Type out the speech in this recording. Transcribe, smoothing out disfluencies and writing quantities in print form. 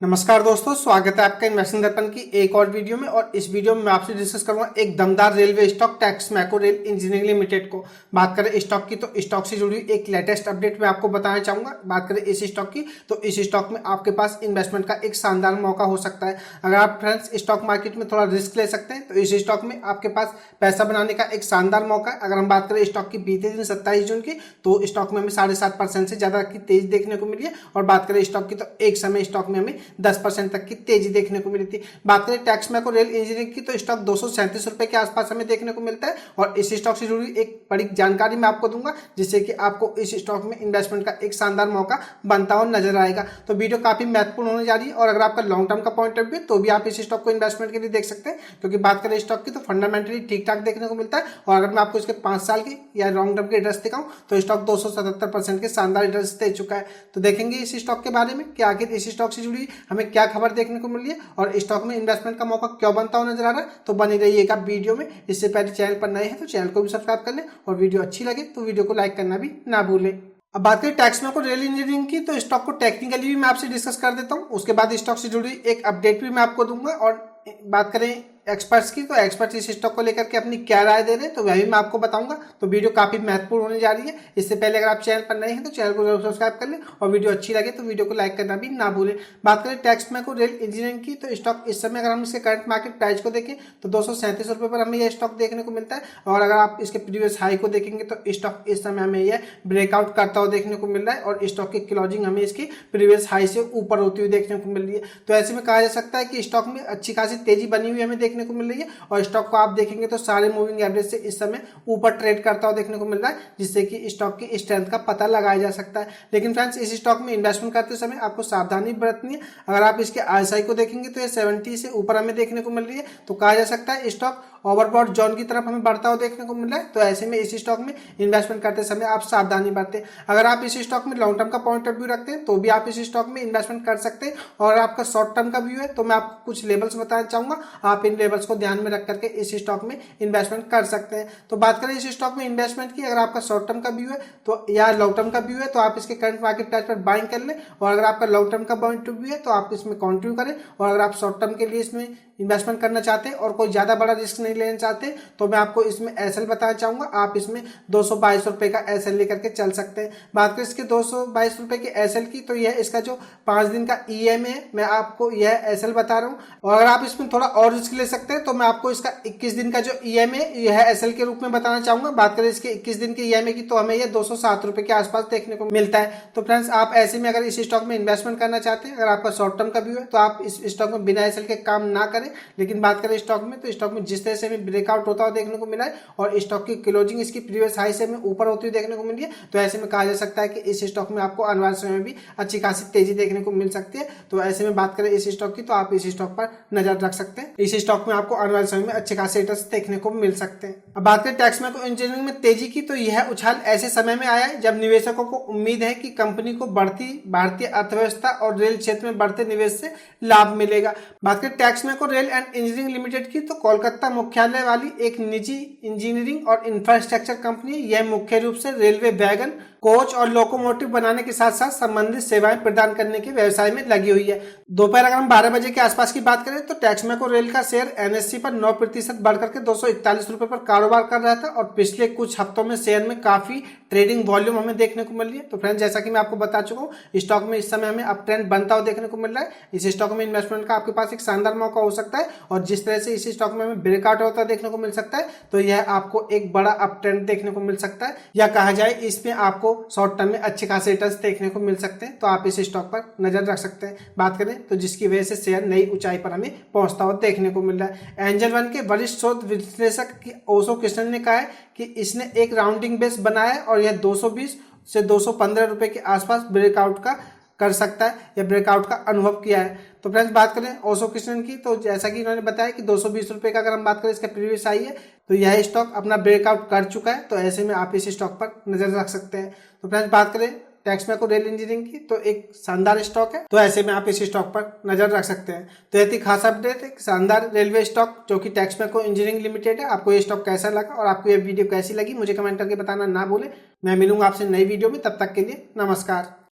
नमस्कार दोस्तों, स्वागत है आपका इन्वेस्टिंग दर्पण की एक और वीडियो में। और इस वीडियो में मैं आपसे डिस्कस करूंगा एक दमदार railway stock Texmaco rail engineering limited को। बात करें स्टॉक की तो स्टॉक से जुड़ी एक लेटेस्ट अपडेट मैं आपको बताना चाहूंगा। बात करें इस स्टॉक की तो इस स्टॉक में आपके पास इन्वेस्टमेंट का एक शानदार मौका हो सकता है। अगर आप फ्रेंड्स स्टॉक मार्केट में थोड़ा रिस्क ले सकते हैं तो इस स्टॉक में आपके पास पैसा बनाने का एक शानदार मौका है। अगर हम बात करें स्टॉक की बीते दिन 27 जून की तो स्टॉक में हमें 7.5% से ज्यादा की तेज देखने को मिली है। और बात करें स्टॉक की तो एक समय स्टॉक में हमें 10% तक की तेजी देखने को मिली थी। बात करें टैक्समैको रेल इंजीनियरिंग की तो स्टॉक 237 रुपए के आसपास हमें देखने को मिलता है। और इस स्टॉक से जुड़ी एक बड़ी जानकारी मैं आपको दूंगा जिससे कि आपको इस स्टॉक में इन्वेस्टमेंट का एक शानदार मौका बनता हुआ नजर आएगा। तो वीडियो काफी महत्वपूर्ण होने जा रही है और अगर आपका लॉन्ग टर्म का पॉइंट ऑफ व्यू तो भी आप इस स्टॉक को इन्वेस्टमेंट के लिए देख सकते हैं, क्योंकि बात करें स्टॉक की तो फंडामेंटली ठीक ठाक देखने को मिलता है। और अगर मैं आपको इसके 5 साल की या लॉन्ग टर्म के रिटर्न्स दिखाऊं तो स्टॉक 277% के शानदार रिटर्न्स दे चुका है। तो देखेंगे इस स्टॉक के बारे में कि आखिर इस स्टॉक से जुड़ी हमें क्या खबर देखने को मिल रही है और स्टॉक में इन्वेस्टमेंट का मौका क्यों बनता हुआ नजर आ रहा है। तो बनी रहिएगा वीडियो में। इससे पहले चैनल पर नए हैं तो चैनल को भी सब्सक्राइब कर लें और वीडियो अच्छी लगे तो वीडियो को लाइक करना भी ना भूलें। अब बात करें टैक्समैको रेल इंजीनियरिंग की तो स्टॉक को टेक्निकली भी मैं आपसे डिस्कस कर देता हूं, उसके बाद स्टॉक से जुड़ी एक अपडेट भी मैं आपको दूंगा। और बात करें एक्सपर्ट्स की तो एक्सपर्ट्स इस स्टॉक को लेकर के अपनी क्या राय दे रहे हैं तो वह भी मैं आपको बताऊंगा। तो वीडियो काफी महत्वपूर्ण होने जा रही है। इससे पहले अगर आप चैनल पर नए हैं तो चैनल को जरूर सब्सक्राइब कर लें और वीडियो अच्छी लगे तो वीडियो को लाइक करना भी ना भूलें। बात करें टैक्समैको रेल इंजीनियरिंग की तो स्टॉक इस समय अगर हम इसके करंट मार्केट प्राइस को देखें तो 237 रुपए पर हमें यह स्टॉक देखने को मिलता है। और अगर आप इसके प्रीवियस हाई को देखेंगे तो स्टॉक इस समय हमें यह ब्रेकआउट करता हुआ देखने को मिल रहा है और स्टॉक की क्लोजिंग हमें इसकी प्रीवियस हाई से ऊपर होती हुई देखने को मिल रही है। तो ऐसे में कहा जा सकता है कि स्टॉक में अच्छी खासी तेजी बनी हुई हमें देखने को मिल रही है। और स्टॉक को आप देखेंगे तो सारे मूविंग एवरेज से इस समय ऊपर ट्रेड करता हुआ देखने को मिल रहा है, जिससे कि स्टॉक की स्ट्रेंथ का पता लगाया जा सकता है। लेकिन फ्रेंड्स इस स्टॉक में इन्वेस्टमेंट करते समय आपको सावधानी बरतनी है। अगर आप इसके आरएसआई को देखेंगे तो ये 70 से ऊपर हमें देखने को मिल रही है। तो कहा जा सकता है स्टॉक ओवरबॉट जोन की तरफ हमें बढ़ता हुआ देखने को मिल रहा है। तो ऐसे में इस स्टॉक में इन्वेस्टमेंट करते समय आप सावधानी बरतें। अगर आप इस स्टॉक में लॉन्ग टर्म का पॉइंट ऑफ व्यू रखते हैं तो भी आप इस स्टॉक में इन्वेस्टमेंट कर सकते हैं। और आपका शॉर्ट टर्म का व्यू है तो मैं आपको कुछ लेवल्स बताना चाहूंगा, आप इन लेवल्स को ध्यान में रख करके इस स्टॉक में इन्वेस्टमेंट कर सकते हैं। तो बात करें इस स्टॉक में इन्वेस्टमेंट की, अगर आपका शॉर्ट टर्म का व्यू है तो या लॉन्ग टर्म का व्यू है तो आप इसके करंट मार्केट प्राइस पर बाइंग कर लें। और अगर आपका लॉन्ग टर्म का पॉइंट ऑफ व्यू है तो आप इसमें कंटिन्यू करें। और अगर आप शॉर्ट टर्म के लिए इसमें इन्वेस्टमेंट करना चाहते हैं और कोई ज्यादा बड़ा रिस्क नहीं लेना चाहते तो मैं आपको इसमें एसएल बताना चाहूंगा। आप इसमें 222 रुपए का एसएल लेकर के चल सकते हैं। बात करें इसके 222 रुपए के एसएल की तो यह इसका जो 5 दिन का ईएमए है मैं आपको यह एसएल बता रहा हूं। और अगर आप इसमें थोड़ा और रिस्क ले सकते हैं तो मैं आपको इसका 21 दिन का जो ईएमए यह एसएल के रूप में बताना चाहूंगा। बात करें इसके 21 दिन के ईएमए की तो हमें यह 207 रुपए के आसपास देखने को मिलता है। तो फ्रेंड्स आप ऐसे में अगर इस स्टॉक में इन्वेस्टमेंट करना चाहते हैं, अगर आपका शॉर्ट टर्म का व्यू है तो आप इस स्टॉक में बिना एसएल के काम ना करें। लेकिन बात करें स्टॉक में तो स्टॉक में जिस तरह से हमें ब्रेकआउट होता हुआ देखने को मिला है और स्टॉक की क्लोजिंग इसकी प्रीवियस हाई से हमें ऊपर होती हुई देखने को मिली है, तो ऐसे में कहा जा सकता है कि इस स्टॉक में आपको आने वाले समय में भी अच्छी खासी तेजी देखने को मिल सकती है। तो ऐसे में बात करें इस स्टॉक की तो आप इस स्टॉक पर नजर रख सकते हैं। इस स्टॉक में आपको आने वाले समय में अच्छे खासे रिटर्न्स देखने को मिल सकते हैं। अब बात करें टैक्समैको इंजीनियरिंग में तेजी की तो यह उछाल ऐसे समय में आया है जब निवेशकों को उम्मीद है कि कंपनी को बढ़ती भारतीय अर्थव्यवस्था और रेल क्षेत्र में बढ़ते निवेश से लाभ मिलेगा। बात करें Texmaco rail and engineering limited की तो कोलकाता मुख्यालय वाली एक निजी इंजीनियरिंग और इंफ्रास्ट्रक्चर कंपनी। यह मुख्य रूप से रेलवे वैगन, कोच और लोकोमोटिव बनाने के साथ साथ संबंधित सेवाएं प्रदान करने के व्यवसाय में लगी हुई है। दोपहर अगर हम 12 बजे के आसपास की बात करें तो टैक्समैको रेल का शेयर एनएससी पर 9% बढ़कर के 241 रुपए पर कारोबार कर रहा था। और पिछले कुछ हफ्तों में शेयर में काफी ट्रेडिंग वॉल्यूम हमें देखने को मिल रही है। तो फ्रेंड्स जैसा कि मैं आपको बता चुका हूँ स्टॉक में इस समय हमें अप ट्रेंड बनता हुआ देखने को मिल रहा है। इस स्टॉक में इन्वेस्टमेंट का आपके पास एक शानदार मौका हो सकता है। और जिस तरह से इस स्टॉक में हमें ब्रेकआउट होता देखने को मिल सकता है तो यह आपको एक बड़ा अप ट्रेंड देखने को मिल सकता है, या कहा जाए इसमें आपको शॉर्ट टर्म में अच्छे खासे रिटर्न्स देखने को मिल सकते हैं। तो आप इस स्टॉक पर नजर रख सकते हैं। बात करें तो जिसकी वजह से शेयर नई ऊंचाई पर हमें पहुंचता हुआ देखने को मिल रहा है। एंजल वन के वरिष्ठ शोध विश्लेषक ओशो कृष्णन ने कहा है कि इसने एक राउंडिंग बेस बनाया है और यह 220 से 215 रुपए के आसपास ब्रेकआउट का कर सकता है या ब्रेकआउट का अनुभव किया है। तो फ्रेंड्स बात करें ओशो कृष्णन की तो जैसा कि इन्होंने बताया कि 220 रुपए का अगर हम बात करें इसका प्रीवियस हाई है तो यह स्टॉक अपना ब्रेकआउट कर चुका है। तो ऐसे में आप इस स्टॉक पर नजर रख सकते हैं। तो फ्रेंड्स बात करें टैक्समैको रेल इंजीनियरिंग की तो एक शानदार स्टॉक है, तो ऐसे में आप इस स्टॉक पर नजर रख सकते हैं। तो यह थी खास अपडेट, एक शानदार रेलवे स्टॉक जो कि टैक्समैको इंजीनियरिंग लिमिटेड है। आपको ये स्टॉक कैसा लगा और आपको ये वीडियो कैसी लगी मुझे कमेंट करके बताना ना भूले। मैं मिलूंगा आपसे नई वीडियो में, तब तक के लिए नमस्कार।